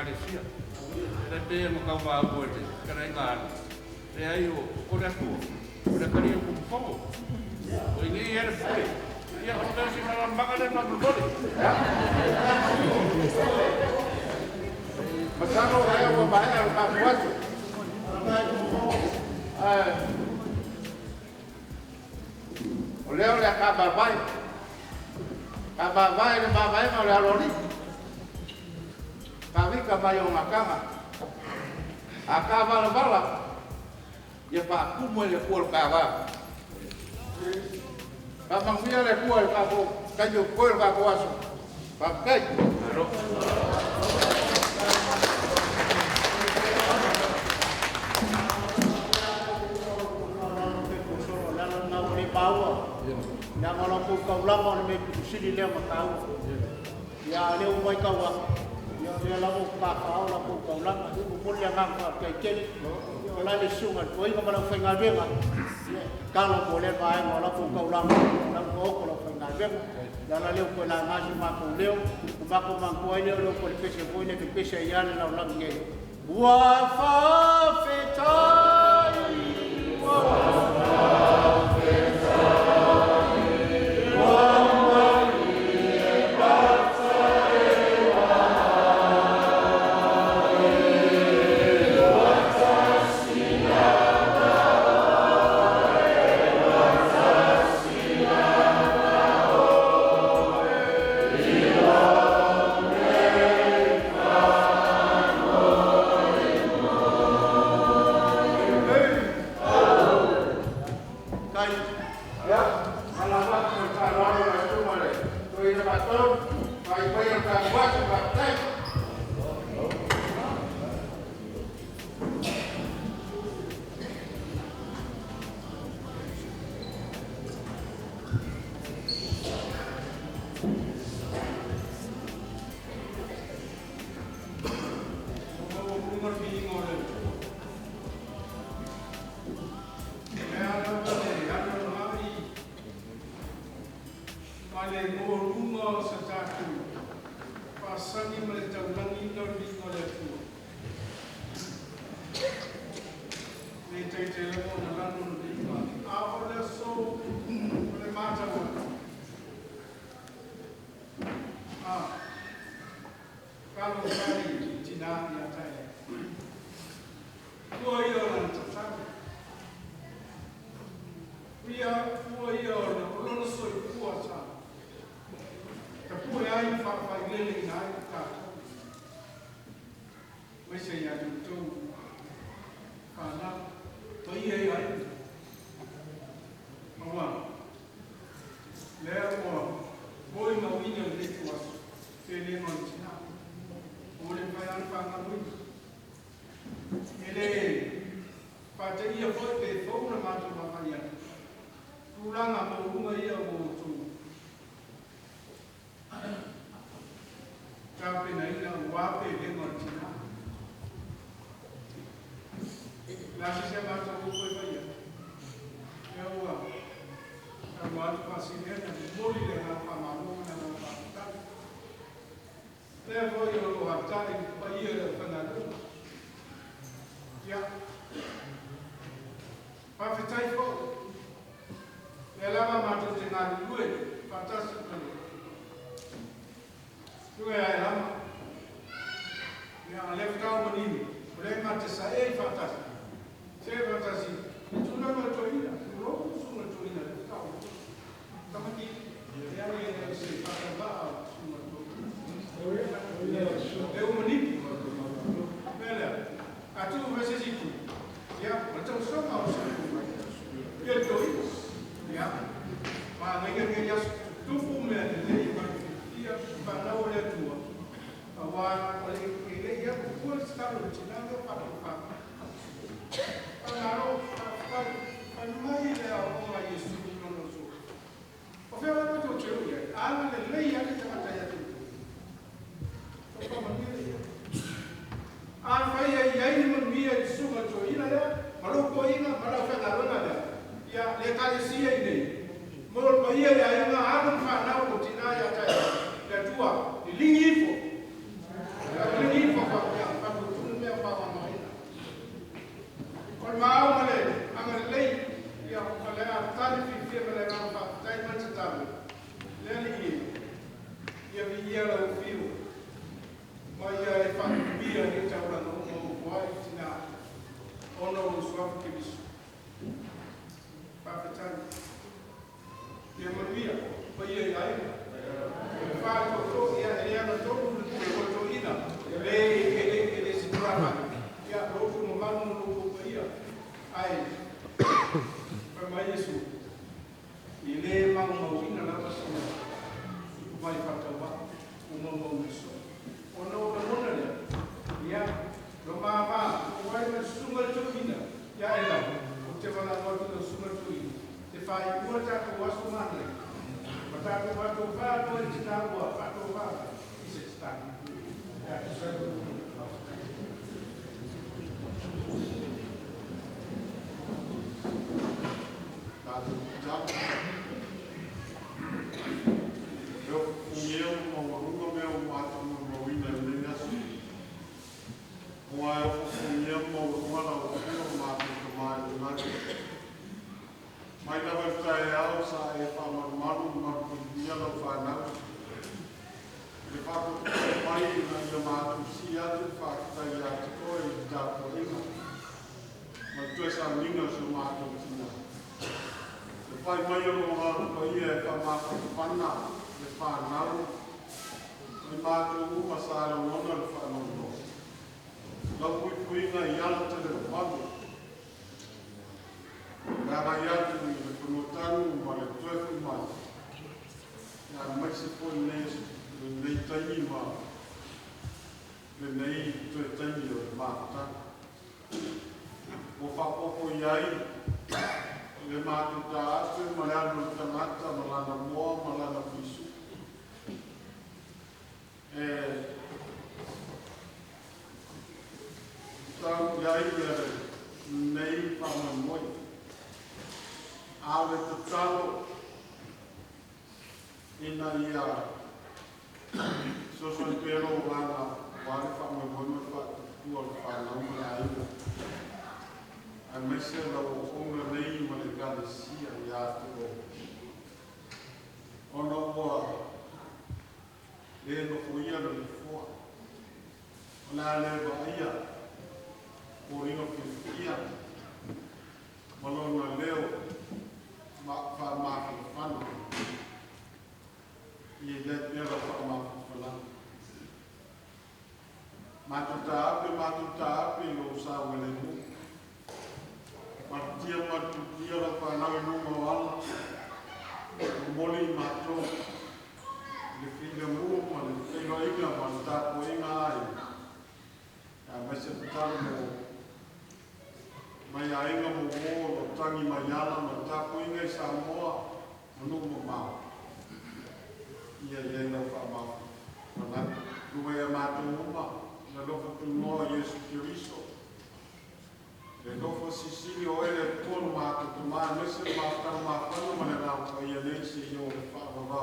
Ekalesia. Era te mo ka wa bote, kana ngana. Re ai o ora tu. Ora kari o kumpo. O ini era foi. Ia o tasi na manga de na bote. Masano raya wa bae al ka kuatu. O leo le ka babai. Ka babai le babai ma le alori. Ka vika mai o makanga. A ka bala. Ia pa kumo le kuol ka wa. Ka mangmia le kuol ka ko ka yo kuol ka ko aso. Pa kai. Ya malam pun kau lama ni sini dia makau. Ya dia umai kau ya lama kau lama kau lama. Ibu pun yang angkat kecil. Kalau di sungai, kau ini malam fengal benga. Kalau boleh baik malam pun kau lama. Kalau fengal benga. Dalam leu kau lama masih makan leu. Makan mangkuk ini leu kau dipesai kau ini dipesai yang lalu lagi. Wafa fetai. Lingi tama. Ya rofu no manu no ko ia. Ai. Pa mai Yesu. Ile mau mau ina na pasina. Ku mai patawa. Uma mau Yesu. Ono ono le. Ya. Lo mama, wai na sunga tukina. Ya ela. O te wana mo to sunga tukina. Te fai ua ta ko wasu mane. Patako pato pato e tinagua pato pato. Ise stani. Ya, so Pai mai o mga pai ka pana le panau le matu pasara ngona le fano la pui na yala te le pano na na yatu ni le punotanu ma le tuefu ma na Mexico le tai ma le nei tai o mata o fa poco yai le matu ta atu malano tamata malana mo malana pisu tau yai le nei pamoi ave talo ina ia so pero wana wale pamoi mo fa tu fa na mo a mese la onga nei ma le galesia ya to ono wa le no fuia le fo ona le ba ia o rino fia malona leo ma fa ma fa no ye le pera fa ma fa la matuta ape lo sa wele mu Matia la panau no mawala moli matro le figa mu ma le figa ina ma ta ko ina ai a mese talo mo mai ai no mo lo tangi maiala ma ta ko ina sa moa no mo ma ia no fa ma na lu ia matro ma na lo fa tu no Yesu Cristo le nofo Sicilio ele tono mato tomar mese ma ta ma fa no ma na ko ia nei se io fa va